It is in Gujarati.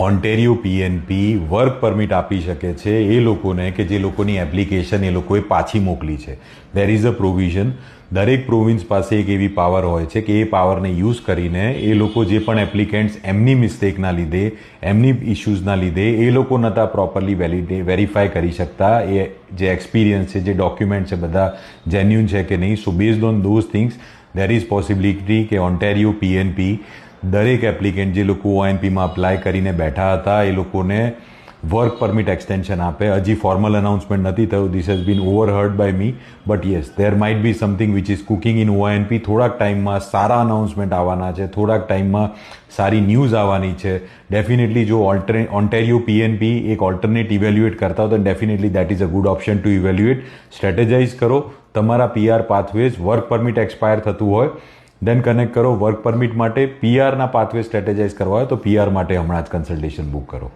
ઓન્ટેરિયો પીએનપી વર્ક પરમિટ આપી શકે છે એ લોકોને કે જે લોકોની એપ્લિકેશન એ લોકોએ પાછી મોકલી છે. There is a provision. દરેક પ્રોવિન્સ પાસે એક એવી પાવર હોય છે કે એ પાવરને યુઝ કરીને એ લોકો જે પણ એપ્લિકેન્ટ્સ એમની મિસ્ટેકના લીધે, એમની ઇશ્યુઝના લીધે એ લોકો નહોતા પ્રોપરલી વેરીફાઈ કરી શકતા, એ જે એક્સપિરિયન્સ છે, જે ડોક્યુમેન્ટ છે, બધા જેન્યુન છે કે નહીં. So based on those things there is possibility કે ઓન્ટેરિયો પીએનપી દરેક એપ્લિકેન્ટ જે લોકો ઓએનપીમાં અપ્લાય કરીને બેઠા હતા એ લોકોને વર્ક પરમિટ એક્સટેન્શન આપે. હજી ફોર્મલ અનાઉન્સમેન્ટ નથી થયું. This has been overheard by me, but yes, there might be something which is cooking in ONP. થોડાક ટાઈમમાં સારા અનાઉન્સમેન્ટ આવવાના છે, થોડાક ટાઈમમાં સારી ન્યૂઝ આવવાની છે. ડેફિનેટલી જો ઓન્ટેરિયો પીએનપી એક ઓલ્ટરનેટ ઇવેલ્યુએટ કરતા હોય તો definitely that is a good option to evaluate. Strategize કરો તમારા PR pathways. Work permit expire થતું હોય દેન કનેક્ટ કરો વર્ક પરમિટ માટે. પીઆરના પાથવે સ્ટ્રેટેજાઇઝ કરવા હોય તો પીઆર માટે હમણાં જ કન્સલ્ટેશન બુક કરો.